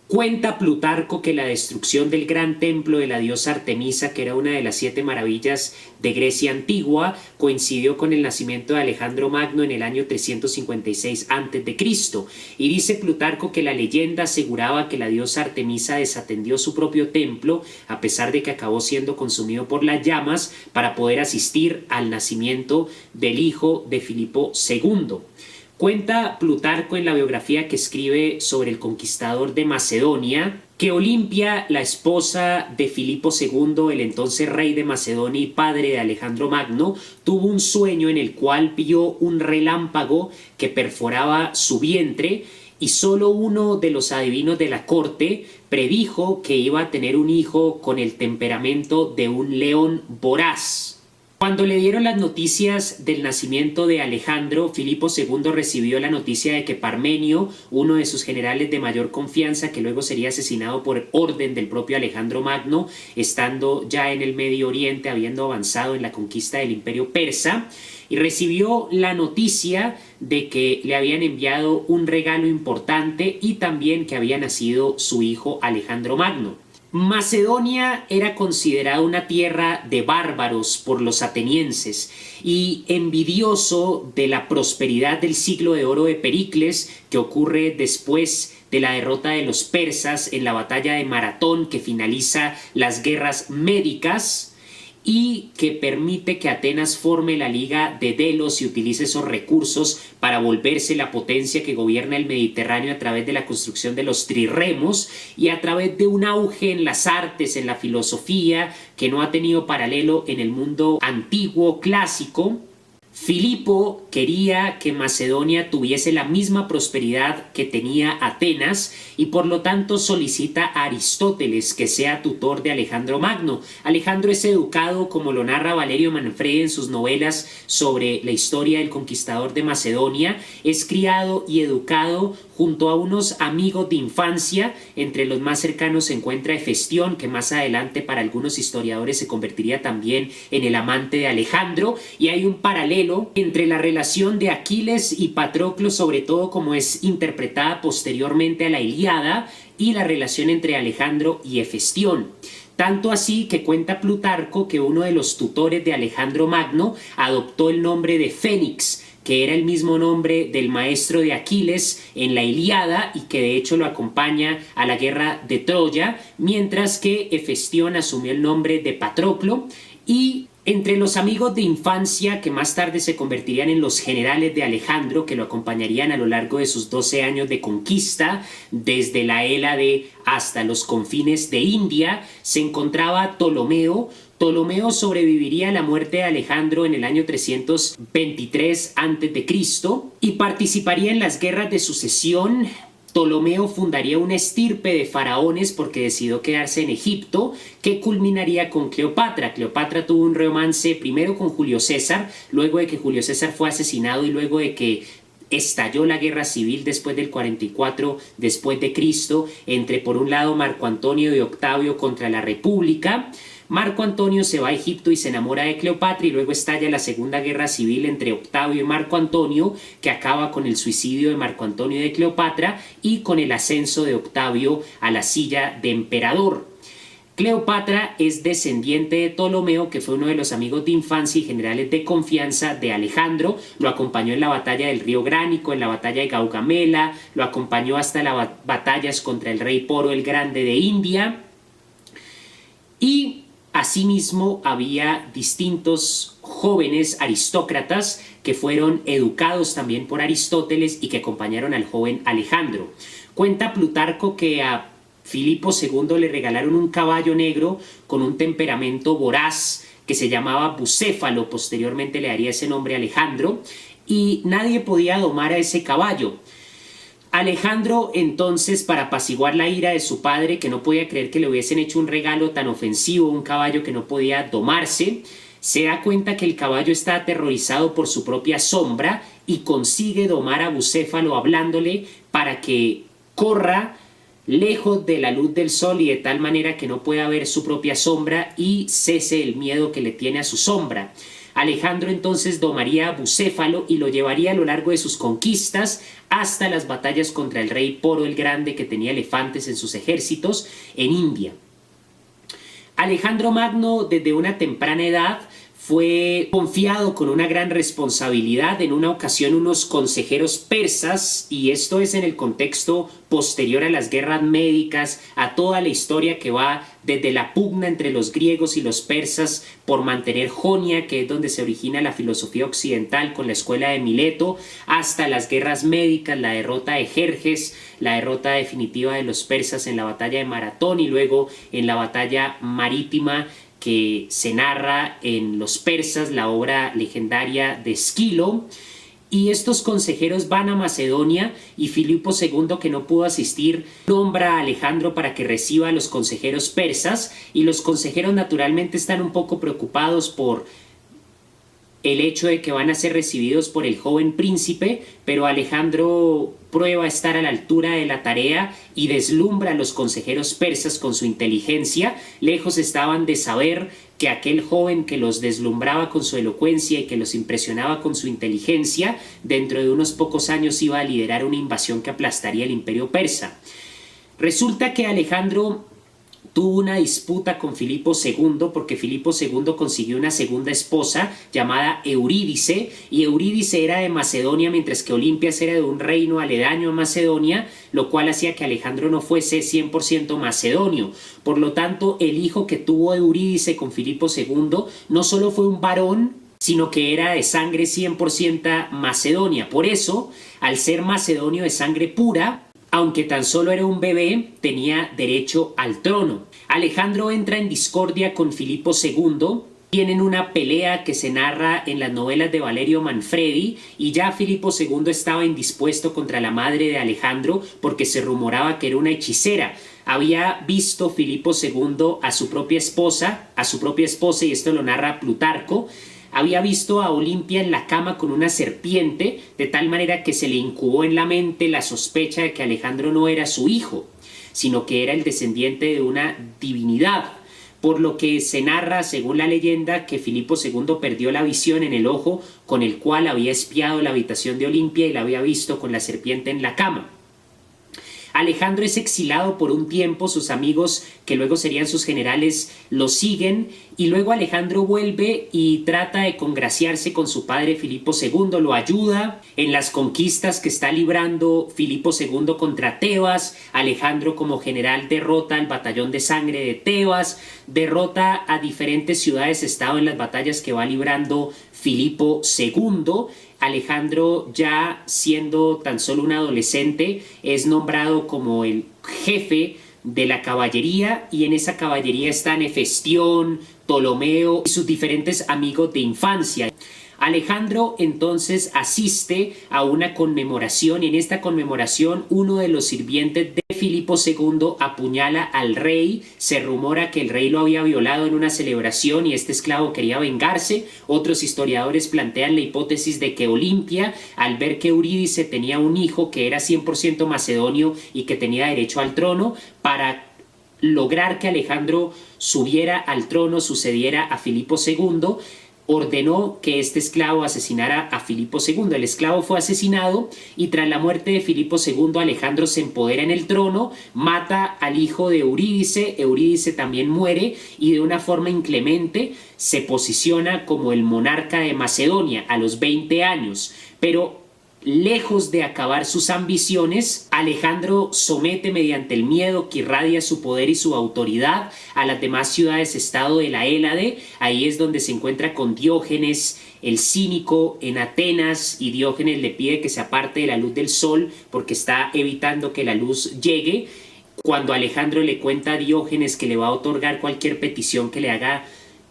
Cuenta Plutarco que la destrucción del gran templo de la diosa Artemisa, que era una de las 7 maravillas de Grecia antigua, coincidió con el nacimiento de Alejandro Magno en el año 356 a.C. Y dice Plutarco que la leyenda aseguraba que la diosa Artemisa desatendió su propio templo, a pesar de que acabó siendo consumido por las llamas, para poder asistir al nacimiento del hijo de Filipo II. Cuenta Plutarco en la biografía que escribe sobre el conquistador de Macedonia que Olimpia, la esposa de Filipo II, el entonces rey de Macedonia y padre de Alejandro Magno, tuvo un sueño en el cual vio un relámpago que perforaba su vientre y solo uno de los adivinos de la corte predijo que iba a tener un hijo con el temperamento de un león voraz. Cuando le dieron las noticias del nacimiento de Alejandro, Filipo II recibió la noticia de que Parmenio, uno de sus generales de mayor confianza, que luego sería asesinado por orden del propio Alejandro Magno, estando ya en el Medio Oriente, habiendo avanzado en la conquista del Imperio Persa, y recibió la noticia de que le habían enviado un regalo importante y también que había nacido su hijo Alejandro Magno. Macedonia era considerada una tierra de bárbaros por los atenienses y envidioso de la prosperidad del siglo de oro de Pericles, que ocurre después de la derrota de los persas en la batalla de Maratón, que finaliza las guerras médicas y que permite que Atenas forme la Liga de Delos y utilice esos recursos para volverse la potencia que gobierna el Mediterráneo a través de la construcción de los trirremos y a través de un auge en las artes, en la filosofía, que no ha tenido paralelo en el mundo antiguo clásico. Filipo quería que Macedonia tuviese la misma prosperidad que tenía Atenas y por lo tanto solicita a Aristóteles que sea tutor de Alejandro Magno. Alejandro es educado, como lo narra Valerio Manfredi en sus novelas sobre la historia del conquistador de Macedonia, es criado y educado junto a unos amigos de infancia. Entre los más cercanos se encuentra Hefestión, que más adelante para algunos historiadores se convertiría también en el amante de Alejandro, y hay un paralelo entre la relación de Aquiles y Patroclo, sobre todo como es interpretada posteriormente a la Ilíada, y la relación entre Alejandro y Hefestión. Tanto así que cuenta Plutarco que uno de los tutores de Alejandro Magno adoptó el nombre de Fénix, que era el mismo nombre del maestro de Aquiles en la Ilíada y que de hecho lo acompaña a la guerra de Troya, mientras que Hefestión asumió el nombre de Patroclo. Y entre los amigos de infancia, que más tarde se convertirían en los generales de Alejandro, que lo acompañarían a lo largo de sus 12 años de conquista, desde la Hélade hasta los confines de India, se encontraba Ptolomeo. Ptolomeo sobreviviría a la muerte de Alejandro en el año 323 a.C. y participaría en las guerras de sucesión. Ptolomeo fundaría una estirpe de faraones porque decidió quedarse en Egipto, que culminaría con Cleopatra. Cleopatra tuvo un romance primero con Julio César, luego de que Julio César fue asesinado y luego de que estalló la guerra civil después del 44 después de Cristo, entre por un lado Marco Antonio y Octavio contra la República. Marco Antonio se va a Egipto y se enamora de Cleopatra y luego estalla la Segunda Guerra Civil entre Octavio y Marco Antonio, que acaba con el suicidio de Marco Antonio y de Cleopatra y con el ascenso de Octavio a la silla de emperador. Cleopatra es descendiente de Ptolomeo, que fue uno de los amigos de infancia y generales de confianza de Alejandro. Lo acompañó en la batalla del río Gránico, en la batalla de Gaugamela, lo acompañó hasta las batallas contra el rey Poro el Grande de India. Y asimismo había distintos jóvenes aristócratas que fueron educados también por Aristóteles y que acompañaron al joven Alejandro. Cuenta Plutarco que a Filipo II le regalaron un caballo negro con un temperamento voraz que se llamaba Bucéfalo. Posteriormente le daría ese nombre a Alejandro y nadie podía domar a ese caballo. Alejandro entonces, para apaciguar la ira de su padre, que no podía creer que le hubiesen hecho un regalo tan ofensivo, un caballo que no podía domarse, se da cuenta que el caballo está aterrorizado por su propia sombra y consigue domar a Bucéfalo hablándole para que corra lejos de la luz del sol y de tal manera que no pueda ver su propia sombra y cese el miedo que le tiene a su sombra. Alejandro entonces domaría a Bucéfalo y lo llevaría a lo largo de sus conquistas hasta las batallas contra el rey Poro el Grande, que tenía elefantes en sus ejércitos, en India. Alejandro Magno, desde una temprana edad, fue confiado con una gran responsabilidad. En una ocasión unos consejeros persas, y esto es en el contexto posterior a las guerras médicas, a toda la historia que va desde la pugna entre los griegos y los persas por mantener Jonia, que es donde se origina la filosofía occidental con la escuela de Mileto, hasta las guerras médicas, la derrota de Jerjes, la derrota definitiva de los persas en la batalla de Maratón y luego en la batalla marítima que se narra en Los Persas, la obra legendaria de Esquilo. Y estos consejeros van a Macedonia y Filipo II, que no pudo asistir, nombra a Alejandro para que reciba a los consejeros persas, y los consejeros naturalmente están un poco preocupados por el hecho de que van a ser recibidos por el joven príncipe, pero Alejandro prueba estar a la altura de la tarea y deslumbra a los consejeros persas con su inteligencia. Lejos estaban de saber que aquel joven que los deslumbraba con su elocuencia y que los impresionaba con su inteligencia, dentro de unos pocos años iba a liderar una invasión que aplastaría el imperio persa. Resulta que Alejandro tuvo una disputa con Filipo II porque Filipo II consiguió una segunda esposa llamada Eurídice, y Eurídice era de Macedonia mientras que Olimpias era de un reino aledaño a Macedonia, lo cual hacía que Alejandro no fuese 100% macedonio. Por lo tanto, el hijo que tuvo Eurídice con Filipo II no solo fue un varón, sino que era de sangre 100% macedonia. Por eso, al ser macedonio de sangre pura, aunque tan solo era un bebé, tenía derecho al trono. Alejandro entra en discordia con Filipo II, tienen una pelea que se narra en las novelas de Valerio Manfredi, y ya Filipo II estaba indispuesto contra la madre de Alejandro porque se rumoraba que era una hechicera. Había visto Filipo II a su propia esposa, y esto lo narra Plutarco. Había visto a Olimpia en la cama con una serpiente, de tal manera que se le incubó en la mente la sospecha de que Alejandro no era su hijo, sino que era el descendiente de una divinidad. Por lo que se narra, según la leyenda, que Filipo II perdió la visión en el ojo con el cual había espiado la habitación de Olimpia y la había visto con la serpiente en la cama. Alejandro es exilado por un tiempo, sus amigos, que luego serían sus generales, lo siguen, y luego Alejandro vuelve y trata de congraciarse con su padre Filipo II, lo ayuda en las conquistas que está librando Filipo II contra Tebas. Alejandro como general derrota al batallón de sangre de Tebas, derrota a diferentes ciudades-estado en las batallas que va librando Filipo II. Alejandro, ya siendo tan solo un adolescente, es nombrado como el jefe de la caballería, y en esa caballería están Hefestión, Ptolomeo y sus diferentes amigos de infancia. Alejandro entonces asiste a una conmemoración, y en esta conmemoración uno de los sirvientes de Filipo II apuñala al rey. Se rumora que el rey lo había violado en una celebración y este esclavo quería vengarse. Otros historiadores plantean la hipótesis de que Olimpia, al ver que Eurídice tenía un hijo que era 100% macedonio y que tenía derecho al trono, para lograr que Alejandro subiera al trono, sucediera a Filipo II, ordenó que este esclavo asesinara a Filipo II. El esclavo fue asesinado y tras la muerte de Filipo II, Alejandro se empodera en el trono, mata al hijo de Eurídice. Eurídice también muere y de una forma inclemente se posiciona como el monarca de Macedonia a los 20 años. Pero lejos de acabar sus ambiciones, Alejandro somete mediante el miedo que irradia su poder y su autoridad a las demás ciudades-estado de la Hélade. Ahí es donde se encuentra con Diógenes el cínico en Atenas, y Diógenes le pide que se aparte de la luz del sol porque está evitando que la luz llegue. Cuando Alejandro le cuenta a Diógenes que le va a otorgar cualquier petición que le haga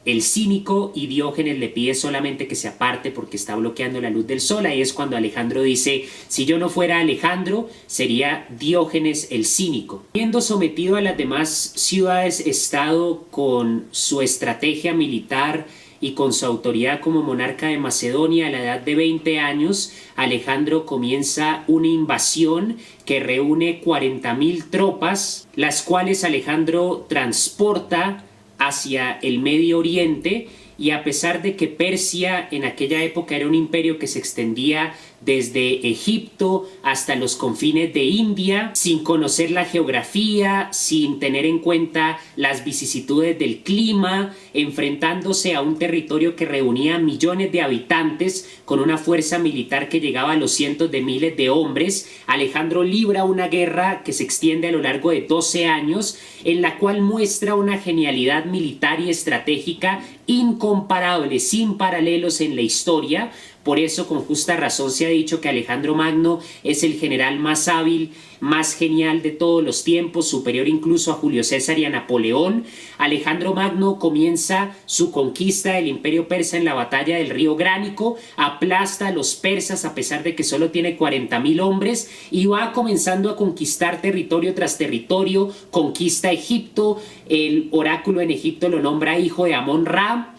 el cínico, y Diógenes le pide solamente que se aparte porque está bloqueando la luz del sol, ahí es cuando Alejandro dice: si yo no fuera Alejandro, sería Diógenes el cínico. Siendo sometido a las demás ciudades-estado con su estrategia militar y con su autoridad como monarca de Macedonia, a la edad de 20 años, Alejandro comienza una invasión que reúne 40.000 tropas, las cuales Alejandro transporta hacia el Medio Oriente, y a pesar de que Persia en aquella época era un imperio que se extendía desde Egipto hasta los confines de India, sin conocer la geografía, sin tener en cuenta las vicisitudes del clima, enfrentándose a un territorio que reunía millones de habitantes con una fuerza militar que llegaba a los cientos de miles de hombres, Alejandro libra una guerra que se extiende a lo largo de 12 años, en la cual muestra una genialidad militar y estratégica incomparable, sin paralelos en la historia. Por eso, con justa razón, se ha dicho que Alejandro Magno es el general más hábil, más genial de todos los tiempos, superior incluso a Julio César y a Napoleón. Alejandro Magno comienza su conquista del imperio persa en la batalla del río Gránico, aplasta a los persas a pesar de que solo tiene 40.000 hombres y va comenzando a conquistar territorio tras territorio, conquista Egipto, el oráculo en Egipto lo nombra hijo de Amón-Ra.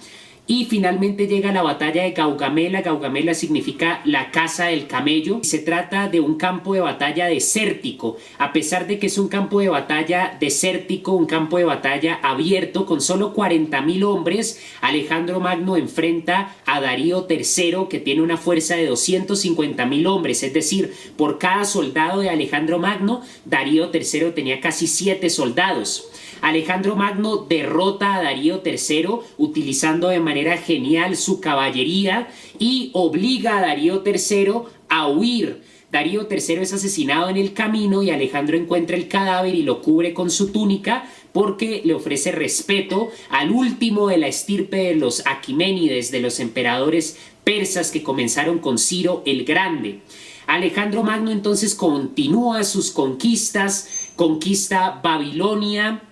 Y finalmente llega la batalla de Gaugamela. Gaugamela significa la casa del camello. Se trata de un campo de batalla desértico. A pesar de que es un campo de batalla desértico, un campo de batalla abierto con solo 40.000 hombres, Alejandro Magno enfrenta a Darío III, que tiene una fuerza de 250.000 hombres. Es decir, por cada soldado de Alejandro Magno, Darío III tenía casi 7 soldados. Alejandro Magno derrota a Darío III utilizando de manera genial su caballería y obliga a Darío III a huir. Darío III es asesinado en el camino y Alejandro encuentra el cadáver y lo cubre con su túnica porque le ofrece respeto al último de la estirpe de los Aqueménides, de los emperadores persas que comenzaron con Ciro el Grande. Alejandro Magno entonces continúa sus conquistas, conquista Babilonia,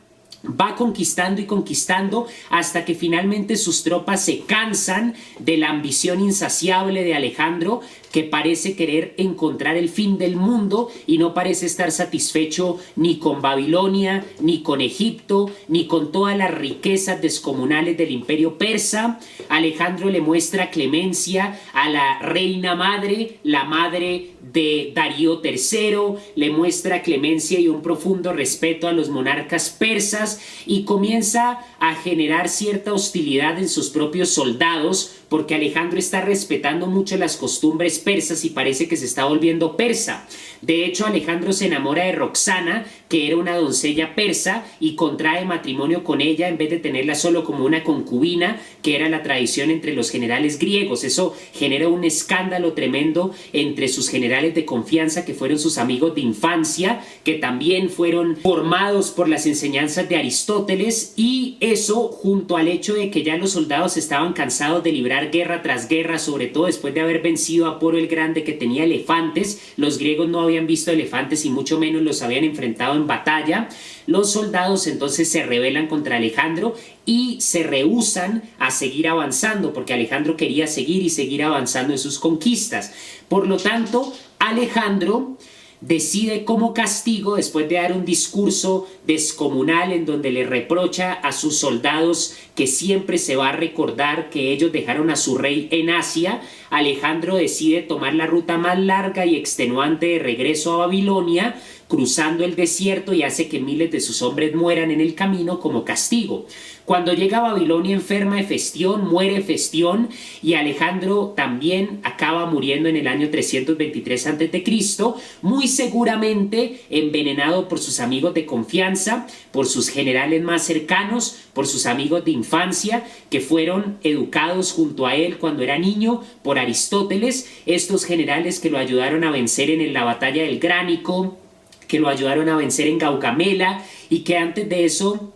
va conquistando y conquistando hasta que finalmente sus tropas se cansan de la ambición insaciable de Alejandro, que parece querer encontrar el fin del mundo y no parece estar satisfecho ni con Babilonia, ni con Egipto, ni con todas las riquezas descomunales del imperio persa. Alejandro le muestra clemencia a la reina madre, la madre de Darío III, le muestra clemencia y un profundo respeto a los monarcas persas y comienza a generar cierta hostilidad en sus propios soldados, porque Alejandro está respetando mucho las costumbres persas y parece que se está volviendo persa. De hecho, Alejandro se enamora de Roxana, que era una doncella persa, y contrae matrimonio con ella en vez de tenerla solo como una concubina, que era la tradición entre los generales griegos. Eso genera un escándalo tremendo entre sus generales de confianza, que fueron sus amigos de infancia, que también fueron formados por las enseñanzas de Aristóteles, y eso, junto al hecho de que ya los soldados estaban cansados de librar guerra tras guerra, sobre todo después de haber vencido a Poro el Grande, que tenía elefantes. Los griegos no habían visto elefantes y mucho menos los habían enfrentado en batalla. Los soldados entonces se rebelan contra Alejandro y se rehúsan a seguir avanzando, porque Alejandro quería seguir y seguir avanzando en sus conquistas. Por lo tanto, Alejandro decide como castigo, después de dar un discurso descomunal en donde le reprocha a sus soldados que siempre se va a recordar que ellos dejaron a su rey en Asia, Alejandro decide tomar la ruta más larga y extenuante de regreso a Babilonia, cruzando el desierto, y hace que miles de sus hombres mueran en el camino como castigo. Cuando llega a Babilonia enferma Hefestión, muere Hefestión, y Alejandro también acaba muriendo en el año 323 a.C., muy seguramente envenenado por sus amigos de confianza, por sus generales más cercanos, por sus amigos de infancia que fueron educados junto a él cuando era niño por Aristóteles, estos generales que lo ayudaron a vencer en la batalla del Gránico, que lo ayudaron a vencer en Gaugamela y que antes de eso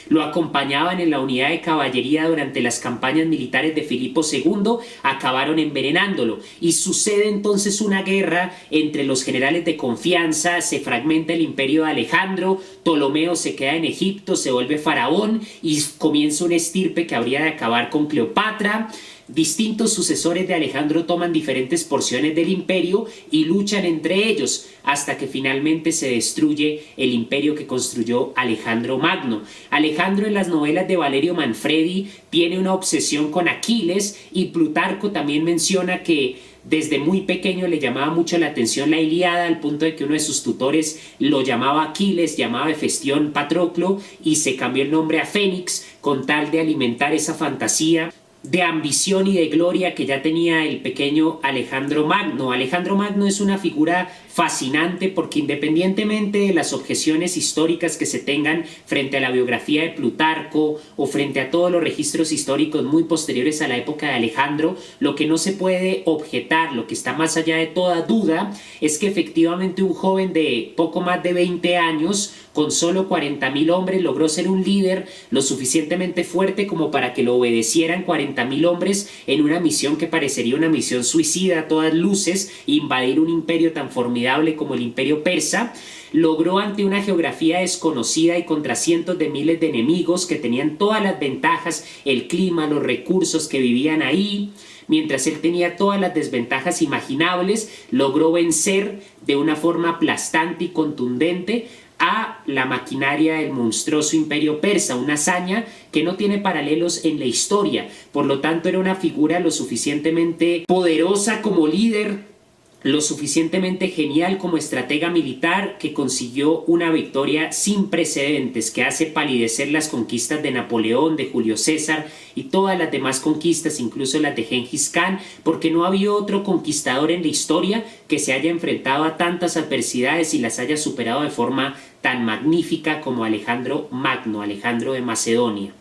lo acompañaban en la unidad de caballería durante las campañas militares de Filipo II, acabaron envenenándolo. Y sucede entonces una guerra entre los generales de confianza, se fragmenta el imperio de Alejandro, Ptolomeo se queda en Egipto, se vuelve faraón y comienza una estirpe que habría de acabar con Cleopatra. Distintos sucesores de Alejandro toman diferentes porciones del imperio y luchan entre ellos hasta que finalmente se destruye el imperio que construyó Alejandro Magno. Alejandro, en las novelas de Valerio Manfredi, tiene una obsesión con Aquiles, y Plutarco también menciona que Desde muy pequeño le llamaba mucho la atención la Ilíada, al punto de que uno de sus tutores lo llamaba Aquiles, llamaba Hefestión Patroclo, y se cambió el nombre a Fénix con tal de alimentar esa fantasía de ambición y de gloria que ya tenía el pequeño Alejandro Magno. Alejandro Magno es una figura fascinante porque, independientemente de las objeciones históricas que se tengan frente a la biografía de Plutarco o frente a todos los registros históricos muy posteriores a la época de Alejandro, lo que no se puede objetar, lo que está más allá de toda duda, es que efectivamente un joven de poco más de 20 años, con solo 40.000 hombres, logró ser un líder lo suficientemente fuerte como para que lo obedecieran 40.000 hombres en una misión que parecería una misión suicida a todas luces, invadir un imperio tan formidable como el imperio persa. Logró, ante una geografía desconocida y contra cientos de miles de enemigos que tenían todas las ventajas, el clima, los recursos que vivían ahí, mientras él tenía todas las desventajas imaginables, logró vencer de una forma aplastante y contundente a la maquinaria del monstruoso imperio persa, una hazaña que no tiene paralelos en la historia. Por lo tanto, era una figura lo suficientemente poderosa como líder, lo suficientemente genial como estratega militar, que consiguió una victoria sin precedentes que hace palidecer las conquistas de Napoleón, de Julio César y todas las demás conquistas, incluso las de Gengis Khan, porque no había otro conquistador en la historia que se haya enfrentado a tantas adversidades y las haya superado de forma tan magnífica como Alejandro Magno, Alejandro de Macedonia.